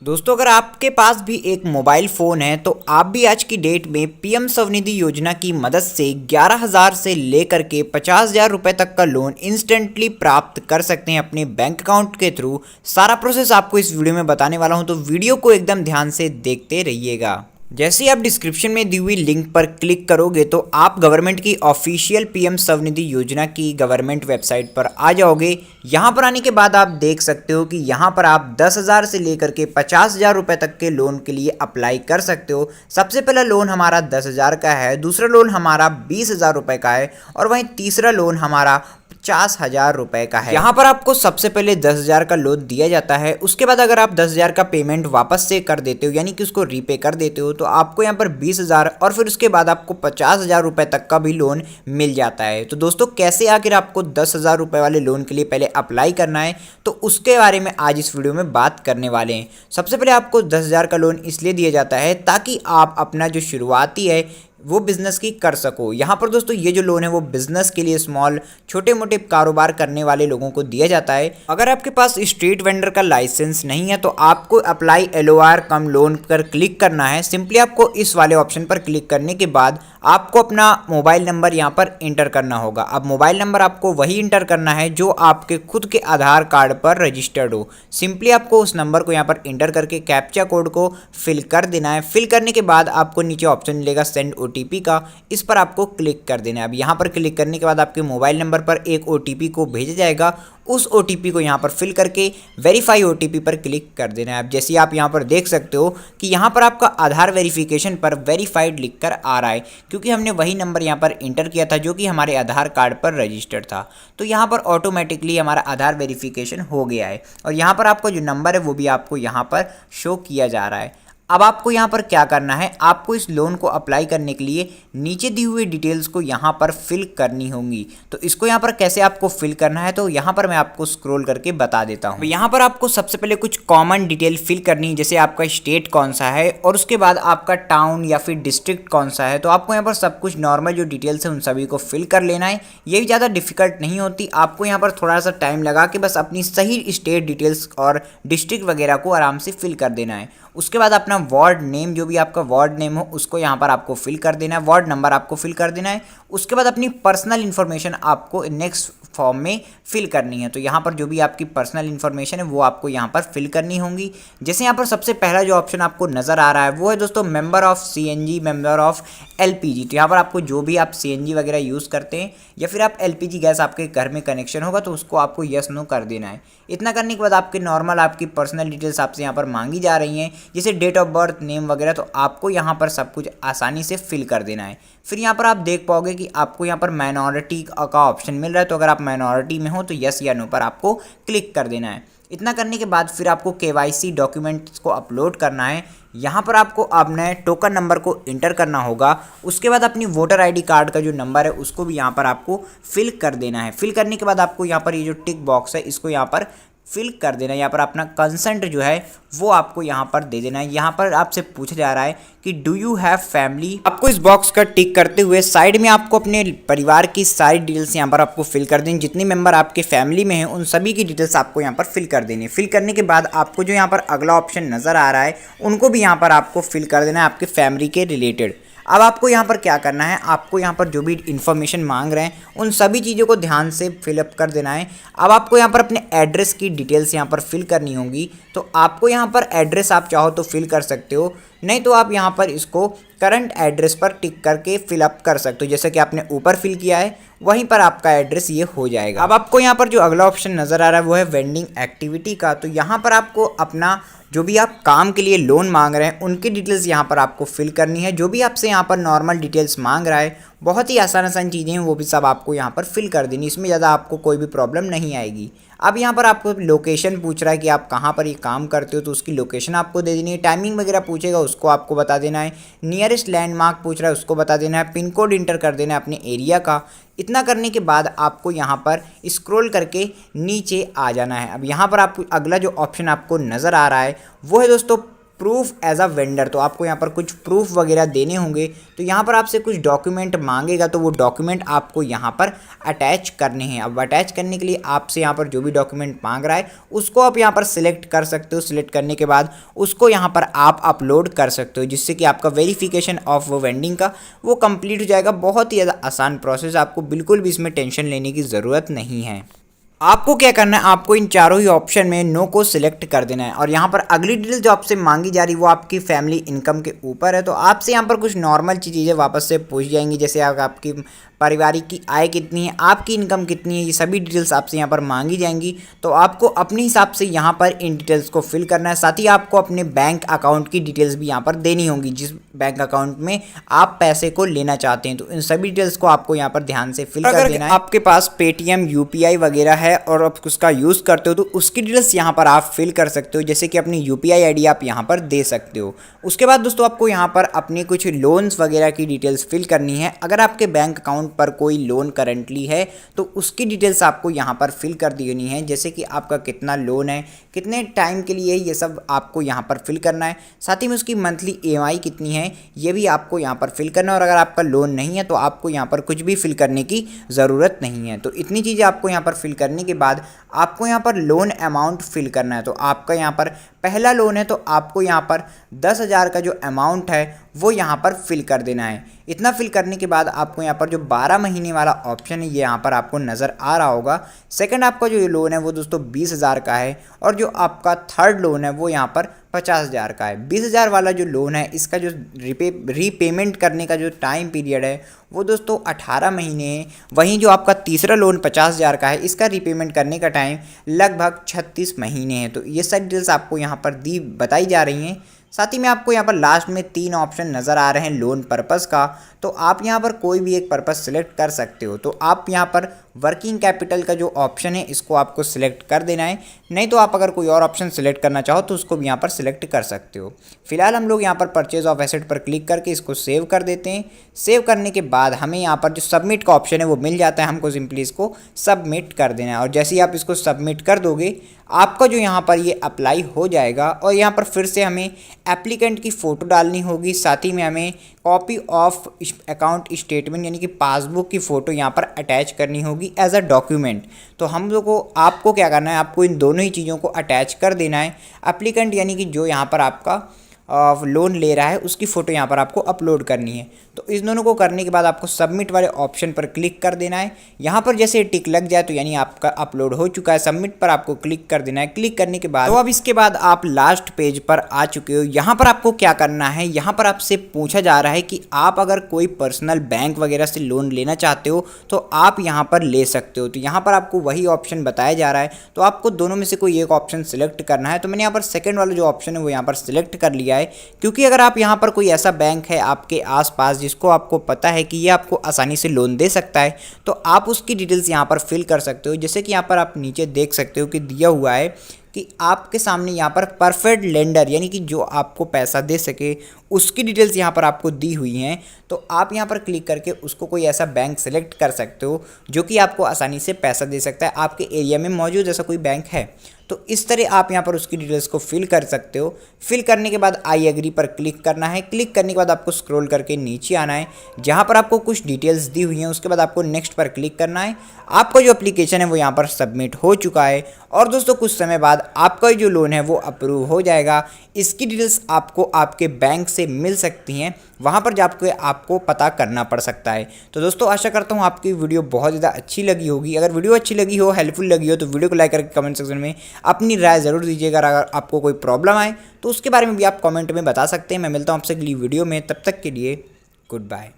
दोस्तों, अगर आपके पास भी एक मोबाइल फ़ोन है तो आप भी आज की डेट में पीएम स्वनिधि योजना की मदद से 11,000 से लेकर के 50,000 रुपये तक का लोन इंस्टेंटली प्राप्त कर सकते हैं अपने बैंक अकाउंट के थ्रू। सारा प्रोसेस आपको इस वीडियो में बताने वाला हूं, तो वीडियो को एकदम ध्यान से देखते रहिएगा। जैसे ही आप डिस्क्रिप्शन में दी हुई लिंक पर क्लिक करोगे तो आप गवर्नमेंट की ऑफिशियल पीएम स्वनिधि योजना की गवर्नमेंट वेबसाइट पर आ जाओगे। यहाँ पर आने के बाद आप देख सकते हो कि यहाँ पर आप 10,000 से लेकर के 50,000 रुपये तक के लोन के लिए अप्लाई कर सकते हो। सबसे पहला लोन हमारा 10,000 का है, दूसरा लोन हमारा 20,000 रुपये का है और वहीं तीसरा लोन हमारा 50,000 रुपये का है। यहाँ पर आपको सबसे पहले 10,000 का लोन दिया जाता है। उसके बाद अगर आप 10,000 का पेमेंट वापस से कर देते हो, यानी कि उसको रीपे कर देते हो, तो आपको यहाँ पर 20,000 और फिर उसके बाद आपको 50,000 रुपये तक का भी लोन मिल जाता है। तो दोस्तों, कैसे आखिर आपको 10,000 रुपये वाले लोन के लिए पहले अप्लाई करना है, तो उसके बारे में आज इस वीडियो में बात करने वाले हैं। सबसे पहले आपको 10,000 का लोन इसलिए दिया जाता है ताकि आप अपना जो शुरुआती है वो बिज़नेस की कर सको। यहाँ पर दोस्तों ये जो लोन है वो बिज़नेस के लिए, स्मॉल छोटे मोटे कारोबार करने वाले लोगों को दिया जाता है। अगर आपके पास स्ट्रीट वेंडर का लाइसेंस नहीं है तो आपको अप्लाई LOR कम लोन पर क्लिक करना है। सिंपली आपको इस वाले ऑप्शन पर क्लिक करने के बाद आपको अपना मोबाइल नंबर यहाँ पर इंटर करना होगा। अब मोबाइल नंबर आपको वही इंटर करना है जो आपके खुद के आधार कार्ड पर रजिस्टर्ड हो। सिंपली आपको उस नंबर को यहाँ पर इंटर करके कैप्चा कोड को फिल कर देना है। फिल करने के बाद आपको नीचे ऑप्शन मिलेगा सेंड OTP का, इस पर आपको क्लिक कर देना है। अब यहाँ पर क्लिक करने के बाद आपके मोबाइल नंबर पर एक OTP को भेजा जाएगा। उस OTP को यहाँ पर फिल करके वेरीफाई OTP पर क्लिक कर देना है। अब जैसे आप यहाँ पर देख सकते हो कि यहाँ पर आपका आधार वेरिफिकेशन पर वेरीफाइड लिख कर आ रहा है, क्योंकि हमने वही नंबर यहाँ पर इंटर किया था जो कि हमारे आधार कार्ड पर रजिस्टर्ड था। तो यहाँ पर ऑटोमेटिकली हमारा आधार वेरिफिकेशन हो गया है और यहाँ पर आपका जो नंबर है वो भी आपको यहाँ पर शो किया जा रहा है। अब आपको यहाँ पर क्या करना है, आपको इस लोन को अप्लाई करने के लिए नीचे दी हुई डिटेल्स को यहाँ पर फिल करनी होंगी। तो इसको यहाँ पर कैसे आपको फिल करना है, तो यहाँ पर मैं आपको स्क्रॉल करके बता देता हूँ। यहाँ पर आपको सबसे पहले कुछ कॉमन डिटेल फिल करनी है, जैसे आपका स्टेट कौन सा है और उसके बाद आपका टाउन या फिर डिस्ट्रिक्ट कौन सा है। तो आपको यहाँ पर सब कुछ नॉर्मल जो डिटेल्स है उन सभी को फिल कर लेना है। ये भी ज़्यादा डिफिकल्ट नहीं होती, आपको यहाँ पर थोड़ा सा टाइम लगा के बस अपनी सही स्टेट डिटेल्स और डिस्ट्रिक्ट वगैरह को आराम से फिल कर देना है। उसके बाद अपना वार्ड नेम, जो भी आपका वार्ड नेम हो उसको यहाँ पर आपको फिल कर देना है। वार्ड नंबर आपको फिल कर देना है। उसके बाद अपनी पर्सनल इन्फॉर्मेशन आपको नेक्स्ट फॉर्म में फिल करनी है। तो यहाँ पर जो भी आपकी पर्सनल इन्फॉर्मेशन है वो आपको यहाँ पर फिल करनी होंगी। जैसे यहाँ पर सबसे पहला जो ऑप्शन आपको नज़र आ रहा है वो है दोस्तों member of CNG, member of LPG। तो यहाँ पर आपको जो भी आप CNG वगैरह यूज़ करते हैं या फिर आप LPG गैस आपके घर में कनेक्शन होगा तो उसको आपको यस नो कर देना है। इतना करने के बाद आपके नॉर्मल आपकी पर्सनल डिटेल्स आपसे यहाँ पर मांगी जा रही हैं, जैसे डेट ऑफ बर्थ, नेम वगैरह, तो आपको यहाँ पर सब कुछ आसानी से फिल कर देना है। फिर यहाँ पर आप देख पाओगे कि आपको यहाँ पर माइनॉरिटी का ऑप्शन मिल रहा है। तो अगर आप माइनॉरिटी में हो तो यस या नो पर आपको क्लिक कर देना है। इतना करने के बाद फिर आपको KYC डॉक्यूमेंट्स को अपलोड करना है। यहाँ पर आपको अपने टोकन नंबर को इंटर करना होगा। उसके बाद अपनी वोटर ID कार्ड का जो नंबर है उसको भी यहाँ पर आपको फिल कर देना है। फिल करने के बाद आपको यहाँ पर ये जो टिक बॉक्स है इसको यहाँ पर फिल कर देना है। यहाँ पर अपना कंसेंट जो है वो आपको यहाँ पर दे देना है। यहाँ पर आपसे पूछा जा रहा है कि डू यू हैव फैमिली। आपको इस बॉक्स का टिक करते हुए साइड में आपको अपने परिवार की सारी डिटेल्स यहाँ पर आपको फिल कर देनी। जितने मेंबर आपके फैमिली में हैं उन सभी की डिटेल्स आपको यहाँ पर फिल कर देनी है। फिल करने के बाद आपको जो यहाँ पर अगला ऑप्शन नज़र आ रहा है उनको भी यहाँ पर आपको फिल कर देना है आपके फैमिली के रिलेटेड। अब आपको यहाँ पर क्या करना है, आपको यहाँ पर जो भी इन्फॉर्मेशन मांग रहे हैं उन सभी चीज़ों को ध्यान से फिलअप कर देना है। अब आपको यहाँ पर अपने एड्रेस की डिटेल्स यहाँ पर फिल करनी होंगी। तो आपको यहाँ पर एड्रेस आप चाहो तो फिल कर सकते हो, नहीं तो आप यहाँ पर इसको करंट एड्रेस पर टिक करके फिलअप कर सकते हो। जैसे कि आपने ऊपर फिल किया है वहीं पर आपका एड्रेस ये हो जाएगा। अब आपको यहाँ पर जो अगला ऑप्शन नज़र आ रहा है वो है वेंडिंग एक्टिविटी का। तो यहाँ पर आपको अपना जो भी आप काम के लिए लोन मांग रहे हैं उनकी डिटेल्स यहाँ पर आपको फिल करनी है। जो भी आपसे यहाँ पर नॉर्मल डिटेल्स मांग रहा है, बहुत ही आसान चीज़ें हैं, वो भी सब आपको यहाँ पर फिल कर देनी। इसमें ज़्यादा आपको कोई भी प्रॉब्लम नहीं आएगी। अब यहाँ पर आपको लोकेशन पूछ रहा है कि आप कहाँ पर ये काम करते हो, तो उसकी लोकेशन आपको दे देनी है। टाइमिंग वगैरह पूछेगा उसको आपको बता देना है। नियरेस्ट लैंडमार्क पूछ रहा है उसको बता देना है। पिन कोड इंटर कर देना है अपने एरिया का। इतना करने के बाद आपको यहाँ पर स्क्रॉल करके नीचे आ जाना है। अब यहाँ पर आपको अगला जो ऑप्शन आपको नज़र आ रहा है वो है दोस्तों प्रूफ एज अ वेंडर, तो आपको यहाँ पर कुछ प्रूफ वगैरह देने होंगे। तो यहाँ पर आपसे कुछ डॉक्यूमेंट मांगेगा, तो वो डॉक्यूमेंट आपको यहाँ पर अटैच करने हैं। अब अटैच करने के लिए आपसे यहाँ पर जो भी डॉक्यूमेंट मांग रहा है उसको आप यहाँ पर सिलेक्ट कर सकते हो। सिलेक्ट करने के बाद उसको यहाँ पर आप अपलोड कर सकते हो, जिससे कि आपका वेरिफिकेशन ऑफ वेंडिंग का वो कंप्लीट हो जाएगा। बहुत ही ज़्यादा आसान प्रोसेस, आपको बिल्कुल भी इसमें टेंशन लेने की ज़रूरत नहीं है। आपको क्या करना है, आपको इन चारों ही ऑप्शन में नो को सिलेक्ट कर देना है। और यहाँ पर अगली डिटेल जो आपसे मांगी जा रही है वो आपकी फैमिली इनकम के ऊपर है। तो आपसे यहाँ पर कुछ नॉर्मल चीज़ें वापस से पूछ जाएंगी, जैसे आपकी पारिवारिक की आय कितनी है, आपकी इनकम कितनी है, ये सभी डिटेल्स आपसे यहाँ पर मांगी जाएंगी। तो आपको अपने हिसाब से यहाँ पर इन डिटेल्स को फिल करना है। साथ ही आपको अपने बैंक अकाउंट की डिटेल्स भी यहाँ पर देनी होंगी, जिस बैंक अकाउंट में आप पैसे को लेना चाहते हैं। तो इन सभी डिटेल्स को आपको यहाँ पर ध्यान से फिल कर देना है। आपके पास पेटीएम, यूपीआई वगैरह है और आप उसका यूज़ करते हो तो उसकी डिटेल्स यहाँ पर आप फिल कर सकते हो, जैसे कि अपनी यूपीआई आईडी आप यहाँ पर दे सकते हो। उसके बाद दोस्तों आपको यहाँ पर अपनी कुछ लोन्स वगैरह की डिटेल्स फिल करनी है। अगर आपके बैंक अकाउंट पर कोई लोन करंटली है तो उसकी डिटेल्स आपको यहाँ पर फिल कर देनी है, जैसे कि आपका कितना लोन है, कितने टाइम के लिए, ये सब आपको यहाँ पर फिल करना है। साथ ही में उसकी मंथली ईएमआई कितनी है ये भी आपको यहाँ पर फिल करना है। और अगर आपका लोन नहीं है तो आपको यहाँ पर कुछ भी फिल करने की ज़रूरत नहीं है। तो इतनी चीज़ें आपको यहाँ पर फिल करने के बाद आपको यहाँ पर लोन अमाउंट फिल करना है। तो आपका यहाँ पर पहला लोन है तो आपको यहाँ पर 10,000 का जो अमाउंट है वो यहाँ पर फिल कर देना है। इतना फिल करने के बाद आपको यहाँ पर जो 12 महीने वाला ऑप्शन है ये यहाँ पर आपको नज़र आ रहा होगा। सेकंड आपका जो लोन है वो दोस्तों 20,000 का है और जो आपका थर्ड लोन है वो यहाँ पर 50,000 का है। 20,000 वाला जो लोन है इसका जो रीपेमेंट करने का जो टाइम पीरियड है वो दोस्तों 18 महीने है। वहीं जो आपका तीसरा लोन 50,000 का है इसका रीपेमेंट करने का टाइम लगभग 36 महीने है। तो ये सारी डिटेल्स आपको यहाँ पर बताई जा रही हैं। साथ ही में आपको यहाँ पर लास्ट में 3 ऑप्शन नज़र आ रहे हैं लोन पर्पज़ का, तो आप यहाँ पर कोई भी एक पर्पज़ सिलेक्ट कर सकते हो। तो आप यहाँ पर वर्किंग कैपिटल का जो ऑप्शन है इसको आपको सिलेक्ट कर देना है, नहीं तो आप अगर कोई और ऑप्शन सिलेक्ट करना चाहो तो उसको भी यहाँ पर सिलेक्ट कर सकते हो। फिलहाल हम लोग यहाँ पर परचेज ऑफ एसेट पर क्लिक करके इसको सेव कर देते हैं। सेव करने के बाद हमें यहाँ पर जो सबमिट का ऑप्शन है वो मिल जाता है, हमको सिंपली इसको सबमिट कर देना है। और जैसे ही आप इसको सबमिट कर दोगे आपका जो यहाँ पर ये अप्लाई हो जाएगा। और यहाँ पर फिर से हमें एप्लीकेंट की फ़ोटो डालनी होगी, साथ ही में हमें कॉपी ऑफ अकाउंट स्टेटमेंट यानी कि पासबुक की फ़ोटो यहाँ पर अटैच करनी होगी एज अ डॉक्यूमेंट। तो हम लोग को आपको क्या करना है, आपको इन दोनों ही चीज़ों को अटैच कर देना है। एप्लीकेंट यानी कि जो यहाँ पर आपका लोन ले रहा है उसकी फ़ोटो यहाँ पर आपको अपलोड करनी है। तो इस दोनों को करने के बाद आपको सबमिट वाले ऑप्शन पर क्लिक कर देना है। यहाँ पर जैसे टिक लग जाए तो यानी आपका अपलोड हो चुका है। सबमिट पर आपको क्लिक कर देना है। क्लिक करने के बाद तो अब इसके बाद आप लास्ट पेज पर आ चुके हो। यहाँ पर आपको क्या करना है, यहाँ पर आपसे पूछा जा रहा है कि आप अगर कोई पर्सनल बैंक वगैरह से लोन लेना चाहते हो तो आप यहाँ पर ले सकते हो। तो यहाँ पर आपको वही ऑप्शन बताया जा रहा है, तो आपको दोनों में से कोई एक ऑप्शन सिलेक्ट करना है। तो मैंने यहाँ पर सेकेंड वाला जो ऑप्शन है वो यहाँ पर सिलेक्ट कर लिया है, क्योंकि अगर आप यहाँ पर कोई ऐसा बैंक है आपके आसपास जिसको आपको पता है कि ये आपको आसानी से लोन दे सकता है तो आप उसकी डिटेल्स यहाँ पर फिल कर सकते हो। जैसे कि यहाँ पर आप नीचे देख सकते हो कि दिया हुआ है कि आपके सामने यहाँ पर परफेक्ट लेंडर यानी कि जो आपको पैसा दे सके उसकी डिटेल्स यहाँ पर आपको दी हुई हैं। तो आप यहाँ पर क्लिक करके उसको कोई ऐसा बैंक सेलेक्ट कर सकते हो जो कि आपको आसानी से पैसा दे सकता है। आपके एरिया में मौजूद ऐसा कोई बैंक है तो इस तरह आप यहाँ पर उसकी डिटेल्स को फिल कर सकते हो। फिल करने के बाद आई एग्री पर क्लिक करना है। क्लिक करने के बाद आपको स्क्रॉल करके नीचे आना है, जहाँ पर आपको कुछ डिटेल्स दी हुई हैं। उसके बाद आपको नेक्स्ट पर क्लिक करना है। आपका जो एप्लीकेशन है वो यहाँ पर सबमिट हो चुका है और दोस्तों कुछ समय बाद आपका जो लोन है वो अप्रूव हो जाएगा। इसकी डिटेल्स आपको आपके बैंक से मिल सकती हैं, वहाँ पर जाकर आपको पता करना पड़ सकता है। तो दोस्तों आशा करता हूँ आपकी वीडियो बहुत ज़्यादा अच्छी लगी होगी। अगर वीडियो अच्छी लगी हो, हेल्पफुल लगी हो तो वीडियो को लाइक करके कमेंट सेक्शन में अपनी राय ज़रूर दीजिएगा। अगर आपको कोई प्रॉब्लम आए तो उसके बारे में भी आप कमेंट में बता सकते हैं। मैं मिलता हूँ आपसे अगली वीडियो में, तब तक के लिए गुड बाय।